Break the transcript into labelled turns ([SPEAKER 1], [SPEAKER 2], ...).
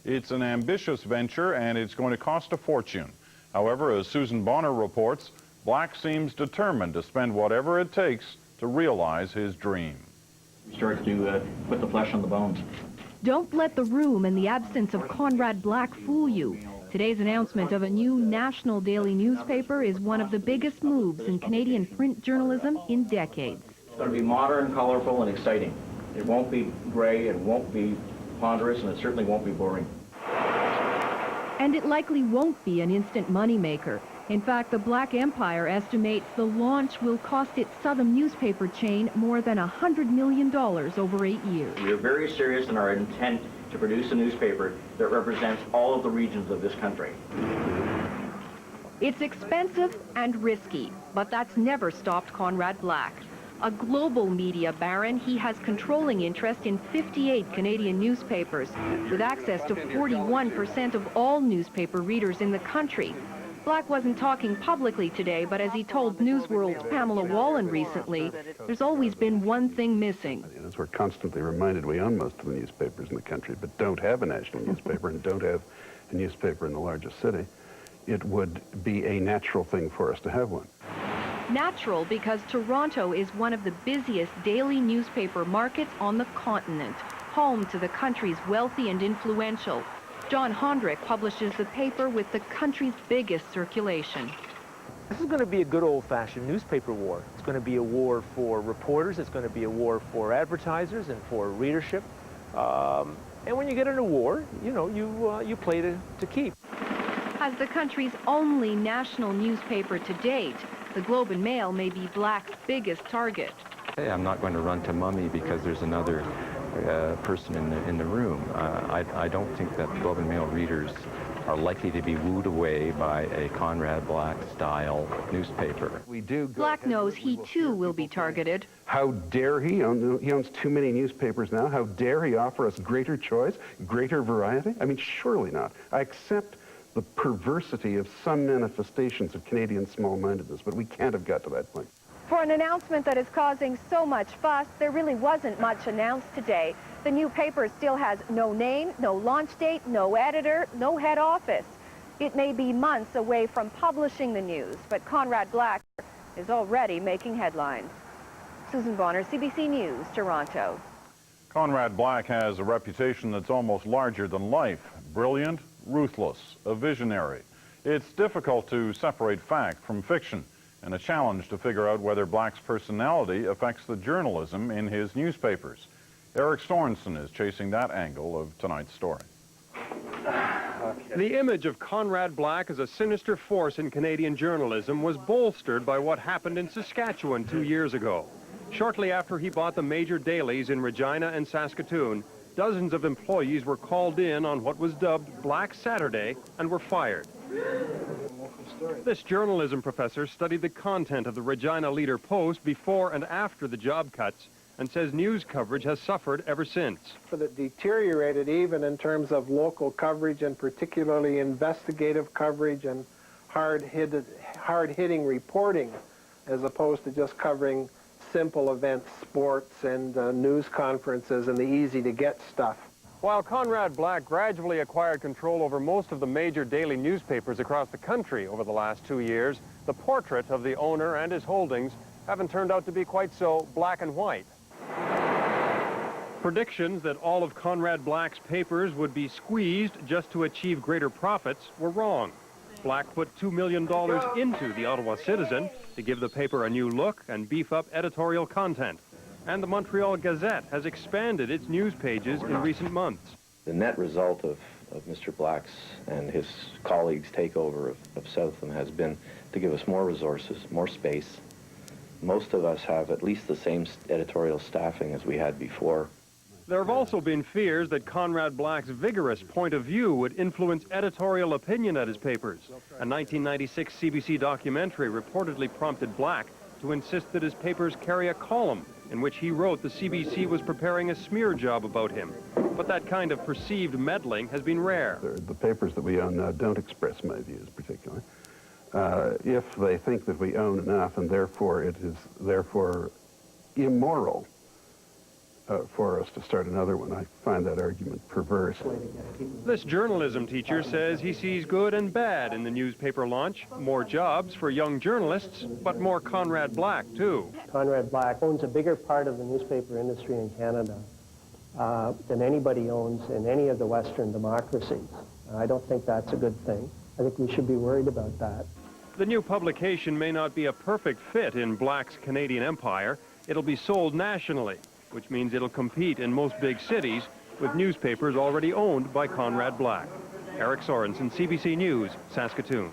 [SPEAKER 1] It's an ambitious venture, and it's going to cost a fortune. However, as Susan Bonner reports, Black seems determined to spend whatever it takes to realize his dream.
[SPEAKER 2] Start to put the flesh on the bones.
[SPEAKER 3] Don't let the room and the absence of Conrad Black fool you. Today's announcement of a new national daily newspaper is one of the biggest moves in Canadian print journalism in decades.
[SPEAKER 2] It's going to be modern, colorful, and exciting. It won't be gray, it won't be ponderous, and it certainly won't be boring.
[SPEAKER 3] And it likely won't be an instant moneymaker. In fact, the Black Empire estimates the launch will cost its Southam newspaper chain more than $100 million over 8 years.
[SPEAKER 2] We are very serious in our intent to produce a newspaper that represents all of the regions of this country.
[SPEAKER 3] It's expensive and risky, but that's never stopped Conrad Black. A global media baron, he has controlling interest in 58 Canadian newspapers, with access to 41% of all newspaper readers in the country. Black wasn't talking publicly today, but as he told Newsworld's Pamela Wallen recently, there's always been one thing missing.
[SPEAKER 4] As we're constantly reminded, we own most of the newspapers in the country, but don't have a national newspaper and don't have a newspaper in the largest city. It would be a natural thing for us to have one.
[SPEAKER 3] Natural because Toronto is one of the busiest daily newspaper markets on the continent, home to the country's wealthy and influential. John Hondrick publishes the paper with the country's biggest circulation.
[SPEAKER 5] This is going to be a good old-fashioned newspaper war. It's going to be a war for reporters, it's going to be a war for advertisers and for readership. And when you get in a war, you know, you play to keep.
[SPEAKER 3] As the country's only national newspaper to date, the Globe and Mail may be Black's biggest target.
[SPEAKER 6] Hey, I'm not going to run to Mummy because there's another person in the room. I don't think that Globe and Mail readers are likely to be wooed away by a Conrad Black-style newspaper.
[SPEAKER 3] Black knows he, too, will be targeted.
[SPEAKER 4] How dare he? He owns too many newspapers now. How dare he offer us greater choice, greater variety? I mean, surely not. I accept the perversity of some manifestations of Canadian small-mindedness, but we can't have got to that point.
[SPEAKER 3] For an announcement that is causing so much fuss, there really wasn't much announced today. The new paper still has no name, no launch date, no editor, no head office. It may be months away from publishing the news, but Conrad Black is already making headlines. Susan Bonner, CBC News, Toronto.
[SPEAKER 1] Conrad Black has a reputation that's almost larger than life. Brilliant, ruthless, a visionary. It's difficult to separate fact from fiction, and a challenge to figure out whether Black's personality affects the journalism in his newspapers. Eric Sorensen is chasing that angle of tonight's story.
[SPEAKER 7] The image of Conrad Black as a sinister force in Canadian journalism was bolstered by what happened in Saskatchewan 2 years ago. Shortly after he bought the major dailies in Regina and Saskatoon, dozens of employees were called in on what was dubbed Black Saturday and were fired. This journalism professor studied the content of the Regina Leader Post before and after the job cuts and says news coverage has suffered ever since.
[SPEAKER 8] But it deteriorated even in terms of local coverage and particularly investigative coverage and hard-hitting reporting as opposed to just covering simple events, sports and news conferences and the easy-to-get stuff.
[SPEAKER 7] While Conrad Black gradually acquired control over most of the major daily newspapers across the country over the last 2 years, the portrait of the owner and his holdings haven't turned out to be quite so black and white. Predictions that all of Conrad Black's papers would be squeezed just to achieve greater profits were wrong. Black put $2 million into the Ottawa Citizen to give the paper a new look and beef up editorial content. And the Montreal Gazette has expanded its news pages in recent months.
[SPEAKER 9] The net result of Mr. Black's and his colleagues' takeover of Southam has been to give us more resources, more space. Most of us have at least the same editorial staffing as we had before.
[SPEAKER 7] There have also been fears that Conrad Black's vigorous point of view would influence editorial opinion at his papers. A 1996 CBC documentary reportedly prompted Black to insist that his papers carry a column in which he wrote the CBC was preparing a smear job about him. But that kind of perceived meddling has been rare.
[SPEAKER 4] The papers that we own now don't express my views particularly. If they think that we own enough and therefore it is therefore immoral for us to start another one. I find that argument perverse.
[SPEAKER 7] This journalism teacher says he sees good and bad in the newspaper launch. More jobs for young journalists, but more Conrad Black, too.
[SPEAKER 10] Conrad Black owns a bigger part of the newspaper industry in Canada than anybody owns in any of the Western democracies. I don't think that's a good thing. I think we should be worried about that.
[SPEAKER 7] The new publication may not be a perfect fit in Black's Canadian empire. It'll be sold nationally, which means it'll compete in most big cities with newspapers already owned by Conrad Black. Eric Sorensen, CBC News, Saskatoon.